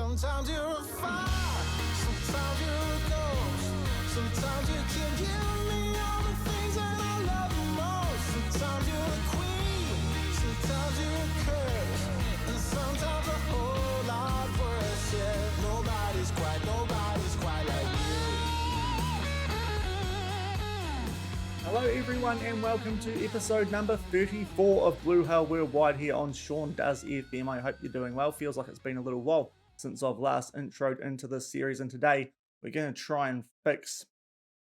Sometimes you're a fire, sometimes you're a ghost. Sometimes you can give me all the things that I love the most. Sometimes you're a queen, sometimes you're a curse, and sometimes a whole lot worse. Yeah, nobody's quite like you. Hello everyone and welcome to episode number 34 of Blue Hell Worldwide here on Shaun Does FM. I hope you're doing well. Feels like it's been a little while since I've last introed into this series, and today we're going to try and fix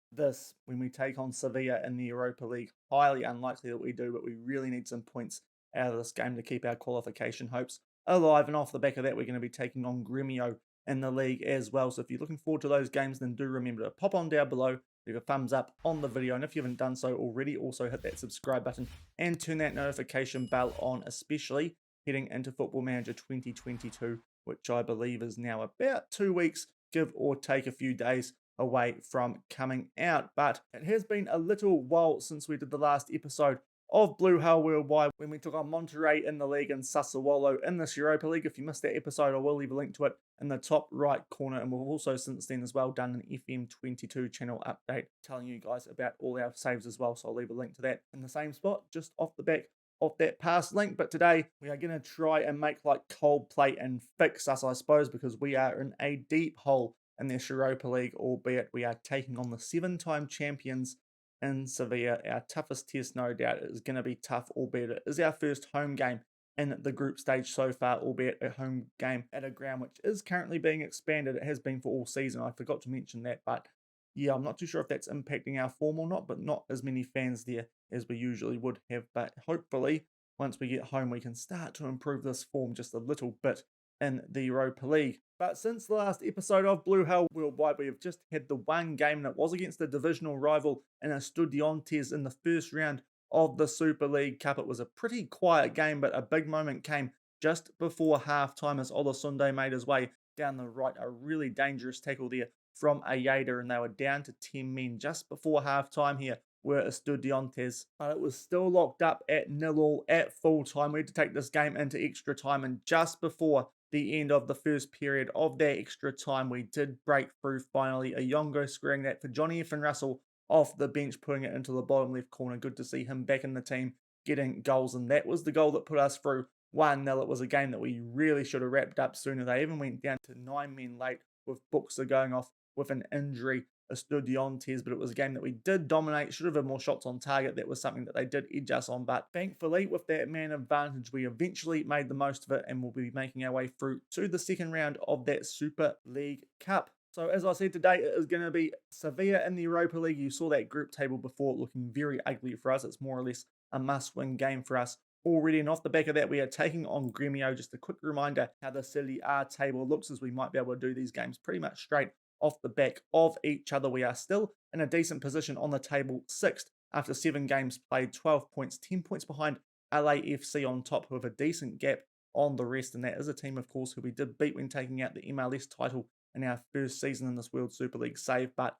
this when we take on Sevilla in the Europa League. Highly unlikely that we do, but we really need some points out of this game to keep our qualification hopes alive, and off the back of that we're going to be taking on Gremio in the league as well. So if you're looking forward to those games, then do remember to pop on down below, leave a thumbs up on the video, and if you haven't done so already, also hit that subscribe button and turn that notification bell on, especially heading into Football Manager 2022, which I believe is now about 2 weeks, give or take a few days away from coming out. But it has been a little while since we did the last episode of Blue Hell Worldwide, when we took on Monterrey in the league and Sassuolo in this Europa League. If you missed that episode, I will leave a link to it in the top right corner, and we've also since then as well done an FM22 channel update telling you guys about all our saves as well, so I'll leave a link to that in the same spot just off the back of that past link. But today we are going to try and make like Coldplay and fix us, I suppose, because we are in a deep hole in this Europa League, albeit we are taking on the 7-time champions in Sevilla. Our toughest test, no doubt, is going to be tough, albeit it is our first home game in the group stage so far, albeit a home game at a ground which is currently being expanded. It has been for all season. I forgot to mention that, but yeah, I'm not too sure if that's impacting our form or not, but not as many fans there as we usually would have. But hopefully, once we get home, we can start to improve this form just a little bit in the Europa League. But since the last episode of Blue Hell Worldwide, we have just had the one game, and it was against a divisional rival in Estudiantes in the first round of the Super League Cup. It was a pretty quiet game, but a big moment came just before half-time as Olasunde made his way down the right. A really dangerous tackle there from Ayada, and they were down to 10 men just before half-time here were Estudiantes. But it was still locked up at 0-0 at full-time. We had to take this game into extra time, and just before the end of the first period of that extra time, we did break through finally. Ayongo squaring that for Johnny F. and Russell off the bench, putting it into the bottom left corner. Good to see him back in the team getting goals, and that was the goal that put us through 1-0. It was a game that we really should have wrapped up sooner. They even went down to 9 men late with Buxa going off with an injury, Estudiantes, but it was a game that we did dominate. Should have had more shots on target. That was something that they did edge us on, but thankfully with that man advantage we eventually made the most of it, and we'll be making our way through to the second round of that Super League Cup. So as I said, today it is going to be Sevilla in the Europa League. You saw that group table before, looking very ugly for us. It's more or less a must-win game for us already, and off the back of that we are taking on Gremio. Just a quick reminder how the Serie A table looks, as we might be able to do these games pretty much straight off the back of each other. We are still in a decent position on the table, 6th after 7 games played, 12 points, 10 points behind LAFC on top, who have a decent gap on the rest, and that is a team, of course, who we did beat when taking out the MLS title in our first season in this World Super League save, but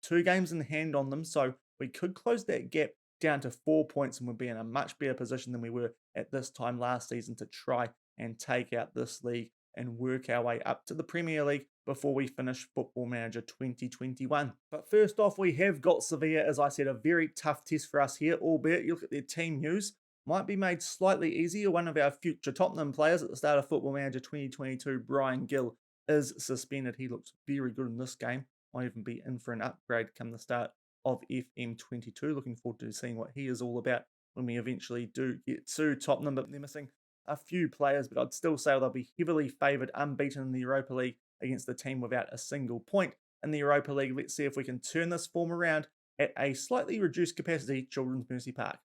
2 games in hand on them, so we could close that gap down to 4 points, and we'd be in a much better position than we were at this time last season to try and take out this league and work our way up to the Premier League before we finish Football Manager 2021. But first off, we have got Sevilla, as I said, a very tough test for us here, albeit you look at their team news, might be made slightly easier. One of our future Tottenham players at the start of Football Manager 2022, Brian Gill, is suspended. He looks very good in this game. Might even be in for an upgrade come the start of FM22. Looking forward to seeing what he is all about when we eventually do get to Tottenham, but they're missing a few players, but I'd still say they'll be heavily favoured, unbeaten in the Europa League against a team without a single point in the Europa League. Let's see if we can turn this form around at a slightly reduced capacity Children's Mercy Park.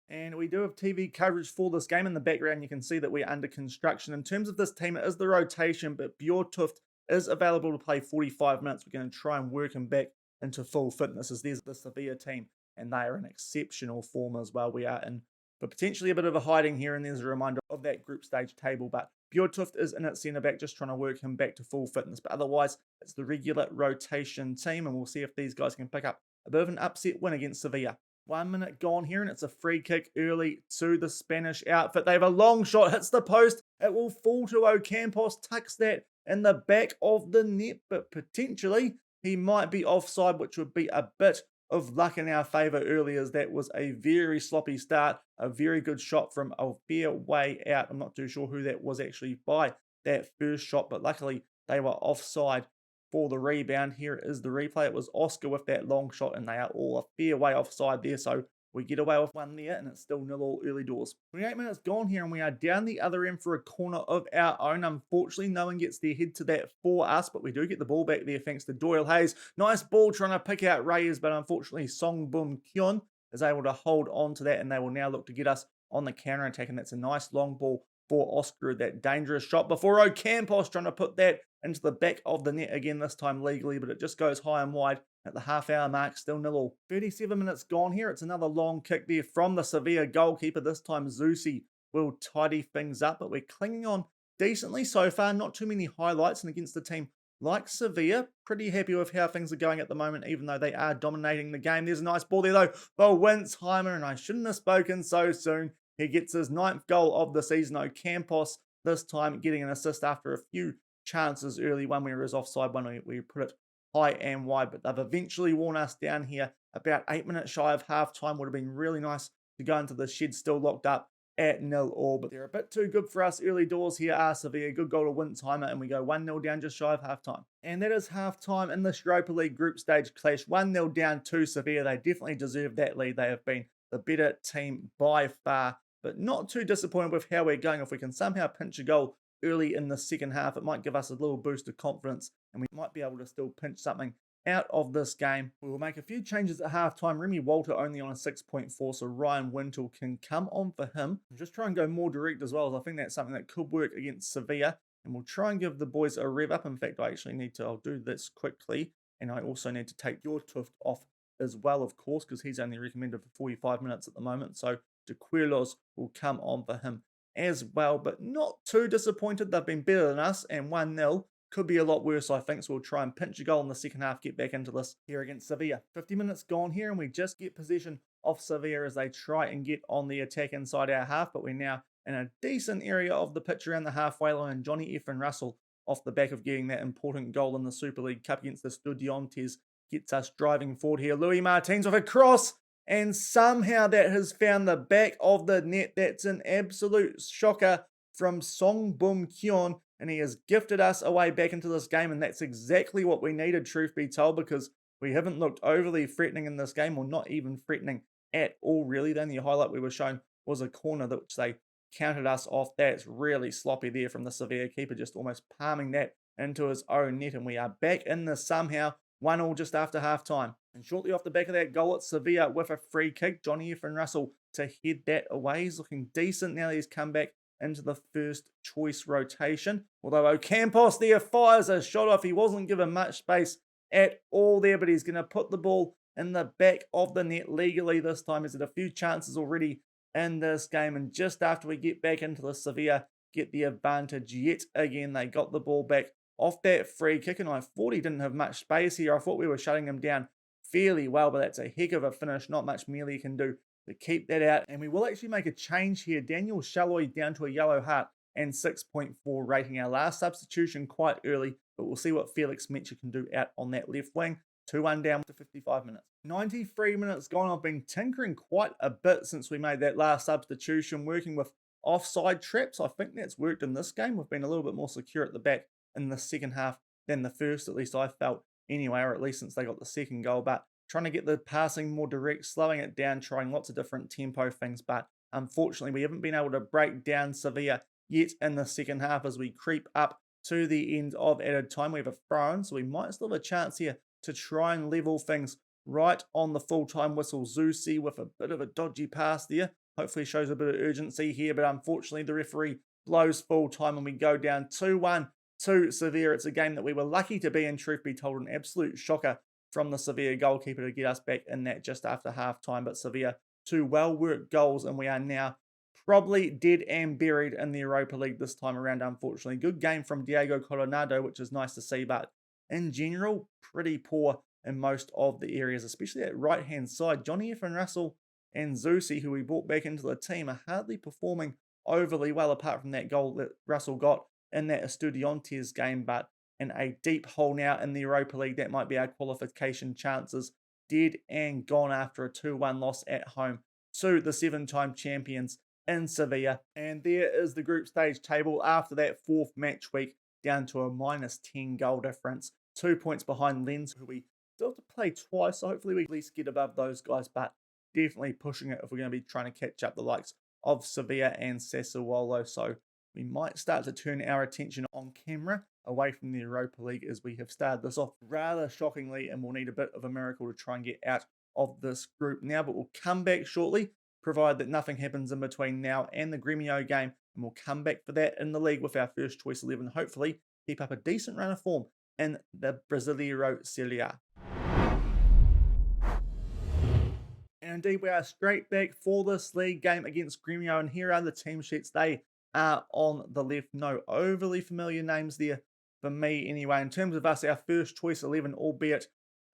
And we do have TV coverage for this game. In the background, you can see that we're under construction. In terms of this team, it is the rotation, but Bjortuft is available to play 45 minutes. We're going to try and work him back into full fitness, as there's the Sevilla team, and they are in exceptional form as well. We are in for potentially a bit of a hiding here, and there's a reminder of that group stage table, but Bjortuft is in at centre back, just trying to work him back to full fitness, but otherwise it's the regular rotation team, and we'll see if these guys can pick up a bit of an upset win against Sevilla. 1 minute gone here, and it's a free kick early to the Spanish outfit. They have a long shot, hits the post, It will fall to Ocampos, tucks that in the back of the net, but potentially he might be offside, which would be a bit of luck in our favour early, as that was a very sloppy start, a very good shot from a fair way out. I'm not too sure who that was actually by that first shot, but luckily they were offside for the rebound. Here is the replay. It was Oscar with that long shot, and they are all a fair way offside there, so we get away with one there, and it's still 0-all early doors. 28 minutes gone here, and we are down the other end for a corner of our own. Unfortunately, no one gets their head to that for us, but we do get the ball back there thanks to Doyle Hayes. Nice ball trying to pick out Reyes, but unfortunately, Song Bum Kyon is able to hold on to that, and they will now look to get us on the counter attack, and that's a nice long ball for Oscar, that dangerous shot before Ocampos trying to put that into the back of the net again, this time legally, but it just goes high and wide at the half-hour mark, still 0-all. 37 minutes gone here. It's another long kick there from the Sevilla goalkeeper. This time Zusi will tidy things up, but we're clinging on decently so far. Not too many highlights, and against a team like Sevilla, pretty happy with how things are going at the moment, even though they are dominating the game. There's a nice ball there, though, for Winsheimer, and I shouldn't have spoken so soon. He gets his 9th goal of the season. Ocampos this time getting an assist after a few chances early. One where he was offside, one we put it high and wide, but they've eventually worn us down here about 8 minutes shy of half time. Would have been really nice to go into the shed still locked up at 0-all, but they're a bit too good for us early doors here. Are Sevilla. Good goal to Winsheimer, and we go 1-0 down just shy of half time. And that is half time in this Europa League group stage clash. 1-0 down to Sevilla. They definitely deserve that lead. They have been the better team by far, but not too disappointed with how we're going. If we can somehow pinch a goal early in the second half, it might give us a little boost of confidence, and we might be able to still pinch something out of this game. We will make a few changes at halftime. Remy Walter only on a 6.4, so Ryan Wintle can come on for him. Just try and go more direct as well, as I think that's something that could work against Sevilla, and we'll try and give the boys a rev up. In fact, I'll do this quickly, and I also need to take your Tuft off as well, of course, because he's only recommended for 45 minutes at the moment, so DeQuilos will come on for him as well, but not too disappointed. They've been better than us, and 1-0 could be a lot worse, I think, so we'll try and pinch a goal in the second half, get back into this here against Sevilla. 50 minutes gone here, and we just get possession of Sevilla as they try and get on the attack inside our half, but we're now in a decent area of the pitch around the halfway line, and Johnny F. and Russell, off the back of getting that important goal in the Super League Cup against the Estudiantes, gets us driving forward here. Louis Martins with a cross, and somehow that has found the back of the net. That's an absolute shocker from Song Bum Kyon, and he has gifted us a way back into this game, and that's exactly what we needed, truth be told, because we haven't looked overly threatening in this game, or not even threatening at all, really. The only highlight we were shown was a corner which they counted us off. That's really sloppy there from the Sevilla keeper, just almost palming that into his own net, and we are back in this somehow. 1-1 just after half time. And shortly off the back of that goal at Sevilla with a free kick, Johnny F. and Russell to head that away. He's looking decent now that he's come back into the first choice rotation. Although Ocampos there fires a shot off. He wasn't given much space at all there, but he's going to put the ball in the back of the net legally this time. He's had a few chances already in this game, and just after we get back into the Sevilla, get the advantage yet again. They got the ball back off that free kick, and I thought he didn't have much space here. I thought we were shutting him down fairly well, but that's a heck of a finish. Not much Mealy can do to keep that out. And we will actually make a change here. Daniel Shalloy down to a yellow heart and 6.4 rating. Our last substitution quite early, but we'll see what Felix Metcher can do out on that left wing. 2-1 down to 55 minutes. 93 minutes gone. I've been tinkering quite a bit since we made that last substitution, working with offside traps. I think that's worked in this game. We've been a little bit more secure at the back in the second half than the first, at least I felt anyway, or at least since they got the second goal. But trying to get the passing more direct, slowing it down, trying lots of different tempo things, but unfortunately we haven't been able to break down Sevilla yet in the second half as we creep up to the end of added time. We have a throw-in, so we might still have a chance here to try and level things right on the full-time whistle. Zusi with a bit of a dodgy pass there. Hopefully shows a bit of urgency here, but unfortunately the referee blows full-time and we go down 2-1 to Sevilla. It's a game that we were lucky to be in, truth be told. An absolute shocker from the Sevilla goalkeeper to get us back in that just after half-time, but Sevilla, 2 well-worked goals, and we are now probably dead and buried in the Europa League this time around, unfortunately. Good game from Diego Coronado, which is nice to see, but in general, pretty poor in most of the areas, especially that right-hand side. Johnny F. and Russell and Zusi, who we brought back into the team, are hardly performing overly well apart from that goal that Russell got in that Estudiantes game, but in a deep hole now in the Europa League. That might be our qualification chances dead and gone after a 2-1 loss at home to the 7-time champions in Sevilla. And there is the group stage table after that 4th match week, down to a -10 goal difference. 2 points behind Lens, who we still have to play twice, so hopefully we at least get above those guys, but definitely pushing it if we're going to be trying to catch up the likes of Sevilla and Sassuolo. So we might start to turn our attention on camera away from the Europa League, as we have started this off rather shockingly, and we'll need a bit of a miracle to try and get out of this group now. But we'll come back shortly, provided that nothing happens in between now and the Gremio game, and we'll come back for that in the league with our first choice 11. Hopefully keep up a decent run of form in the Brasileiro Serie A. And indeed, we are straight back for this league game against Gremio, and here are the team sheets. They are on the left. No overly familiar names there for me anyway. In terms of us, our first choice 11, albeit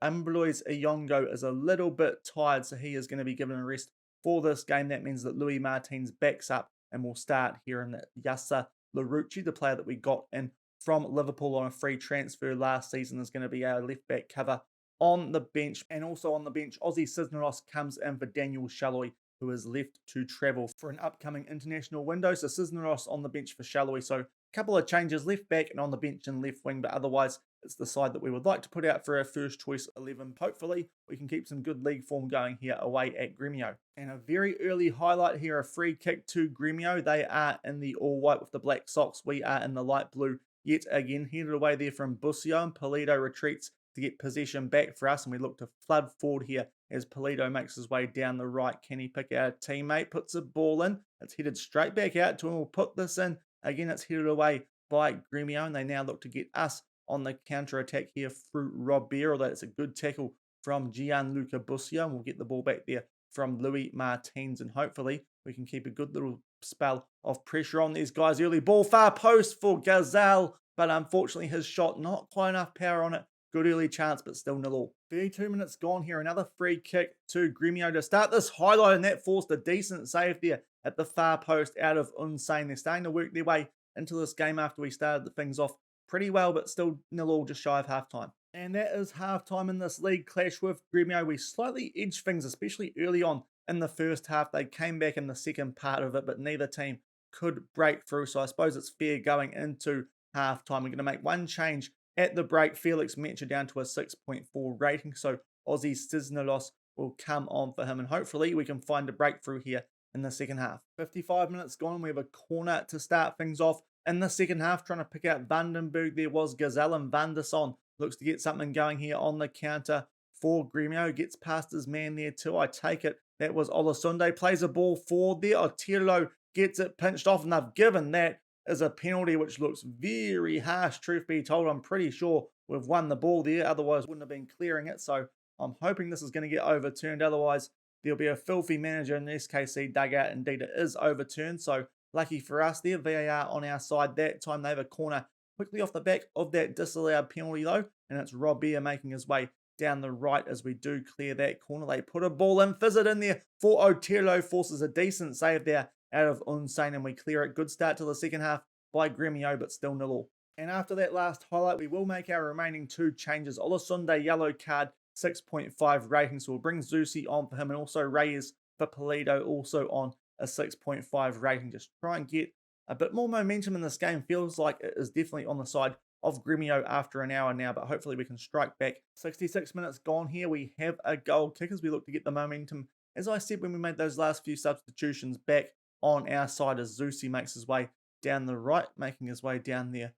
Ambroise Iyongo is a little bit tired, so he is going to be given a rest for this game. That means that Louis Martins backs up, and we'll start here in Yassa Larouci, the player that we got in from Liverpool on a free transfer last season, is going to be our left back cover on the bench. And also on the bench, Ozzy Cisneros comes in for Daniel Shalloy, who is left to travel for an upcoming international window. So Cisneros on the bench for Shalloy. So a couple of changes, left back and on the bench and left wing, but otherwise it's the side that we would like to put out for our first choice 11. Hopefully we can keep some good league form going here away at Gremio. And a very early highlight here, a free kick to Gremio. They are in the all white with the black socks. We are in the light blue yet again. Headed away there from Busio, and Polito retreats to get possession back for us, and we look to flood forward here as Polito makes his way down the right. Can he pick out a teammate? Puts a ball in. It's headed straight back out to him. We'll put this in. Again, it's headed away by Gremio, and they now look to get us on the counter-attack here through Robert, although it's a good tackle from Gianluca Busio, and we'll get the ball back there from Louis Martins, and hopefully we can keep a good little spell of pressure on these guys early. Ball far post for Gazelle, but unfortunately his shot, not quite enough power on it. Good early chance, but still 0-0. 32 minutes gone here. Another free kick to Gremio to start this highlight, and that forced a decent save there at the far post out of Unsane. They're starting to work their way into this game after we started things off pretty well, but still 0-0, just shy of halftime. And that is halftime in this league clash with Gremio. We slightly edged things, especially early on in the first half. They came back in the second part of it, but neither team could break through. So I suppose it's fair going into halftime. We're going to make one change at the break. Felix Mencha down to a 6.4 rating. So Ozzy Cisneros will come on for him, and hopefully we can find a breakthrough here in the second half. 55 minutes gone. We have a corner to start things off in the second half, trying to pick out Vandenberg. There was Gazelle, and Van der Son looks to get something going here on the counter for Gremio. Gets past his man there too. I take it that was Olasunde. Plays a ball forward there. Otirlo gets it pinched off, and they've given that as a penalty, which looks very harsh. Truth be told, I'm pretty sure we've won the ball there. Otherwise, wouldn't have been clearing it. So I'm hoping this is going to get overturned. Otherwise, there'll be a filthy manager in the SKC dugout. Indeed, it is overturned. So lucky for us there. VAR on our side that time. They have a corner quickly off the back of that disallowed penalty, though. And it's Robert making his way down the right as we do clear that corner. They put a ball in. Fizz it in there for Otirlo. Forces a decent save there out of Unsane, and we clear it. Good start to the second half by Gremio, but still 0-0. And after that last highlight, we will make our remaining two changes. Olasunde, yellow card, 6.5 rating, so we'll bring Zusi on for him, and also Reyes for Polito, also on a 6.5 rating. Just try and get a bit more momentum in this game. Feels like it is definitely on the side of Gremio after an hour now, but hopefully we can strike back. 66 minutes gone here. We have a goal kick as we look to get the momentum, as I said when we made those last few substitutions, back on our side as Zusi makes his way down the right, making his way down there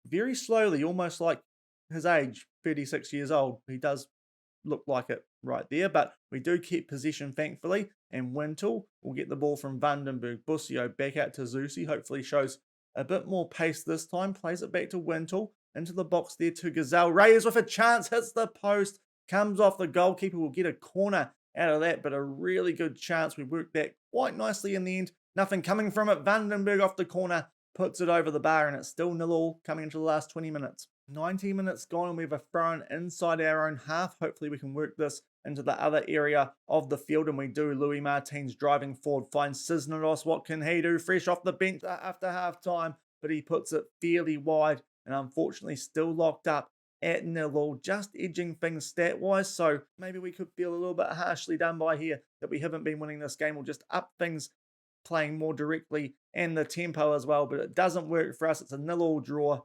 very slowly, almost like his age, 36 years old. He does look like it right there, but we do keep possession, thankfully, and Wintle will get the ball from Vandenberg. Busio back out to Zusi, hopefully shows a bit more pace this time, plays it back to Wintle, into the box there to Gazelle. Reyes with a chance, hits the post, comes off the goalkeeper, will get a corner out of that, but a really good chance. We worked that quite nicely in the end. Nothing coming from it. Vandenberg off the corner, puts it over the bar, and it's still 0-0 coming into the last 20 minutes. 90 minutes gone, and we have a throw-in inside our own half. Hopefully we can work this into the other area of the field, and we do. Louis Martins driving forward, finds Cisneros. What can he do? Fresh off the bench after half time, but he puts it fairly wide, and unfortunately still locked up at 0-0, just edging things stat-wise, so maybe we could feel a little bit harshly done by here that we haven't been winning this game. We'll just up things, playing more directly and the tempo as well, but it doesn't work for us. It's a 0-0 draw.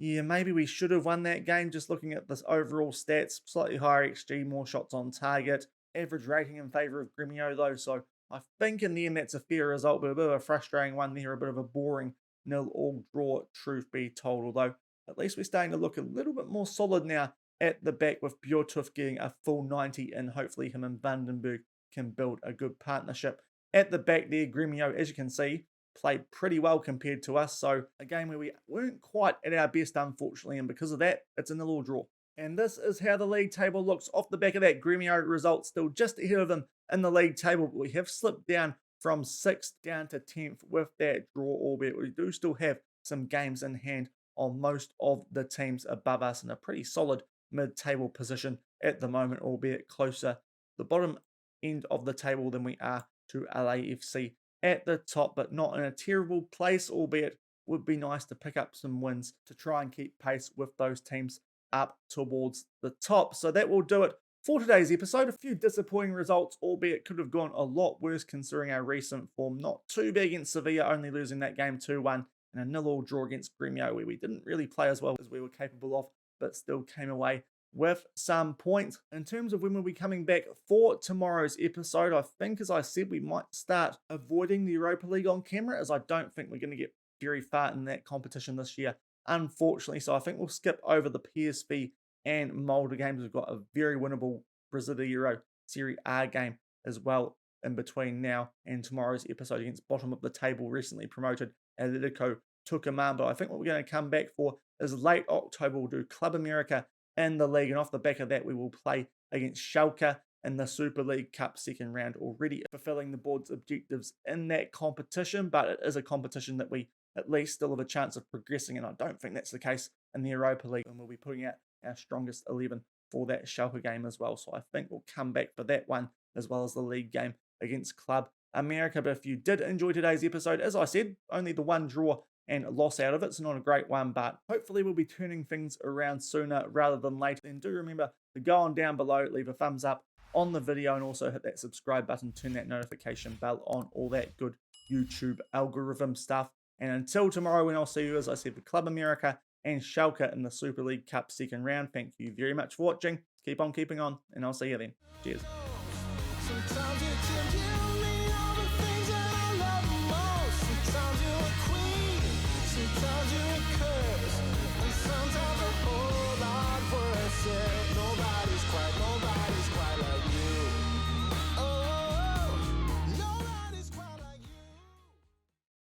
Yeah, maybe we should have won that game, just looking at this overall stats. Slightly higher XG, more shots on target. Average rating in favour of Gremio though, so I think in the end that's a fair result, but a bit of a frustrating one there, a bit of a boring 0-0 draw, truth be told, although at least we're starting to look a little bit more solid now at the back, with Bjortuf getting a full 90, and hopefully him and Vandenberg can build a good partnership. At the back there, Gremio, as you can see, played pretty well compared to us. So a game where we weren't quite at our best, unfortunately, and because of that, it's a 0-0 draw. And this is how the league table looks off the back of that. Gremio result still just ahead of them in the league table, but we have slipped down from 6th down to 10th with that draw, albeit we do still have some games in hand on most of the teams above us, in a pretty solid mid-table position at the moment, albeit closer to the bottom end of the table than we are to LAFC at the top, but not in a terrible place, albeit would be nice to pick up some wins to try and keep pace with those teams up towards the top. So that will do it for today's episode. A few disappointing results, albeit could have gone a lot worse considering our recent form. Not too big against Sevilla, only losing that game 2-1, and a 0-0 draw against Gremio, where we didn't really play as well as we were capable of, but still came away with some points. In terms of when we'll be coming back for tomorrow's episode, I think, as I said, we might start avoiding the Europa League on camera, as I don't think we're going to get very far in that competition this year, unfortunately. So I think we'll skip over the PSV and Molde games. We've got a very winnable Brasileiro Serie A game as well in between now and tomorrow's episode against bottom of the table, recently promoted Atletico Tucumán. But I think what we're going to come back for is late October. We'll do Club America in the league, and off the back of that we will play against Schalke in the Super League Cup second round, already fulfilling the board's objectives in that competition. But it is a competition that we at least still have a chance of progressing, and I don't think that's the case in the Europa League, and we'll be putting out our strongest 11 for that Schalke game as well. So I think we'll come back for that one, as well as the league game against Club America. But if you did enjoy today's episode, as I said, only the one draw and loss out of it, so not a great one, but hopefully we'll be turning things around sooner rather than later. And do remember to go on down below, leave a thumbs up on the video, and also hit that subscribe button, turn that notification bell on, all that good YouTube algorithm stuff. And until tomorrow, when I'll see you, as I said, for Club America and Schalke in the Super League Cup second round, thank you very much for watching. Keep on keeping on, and I'll see you then. Cheers.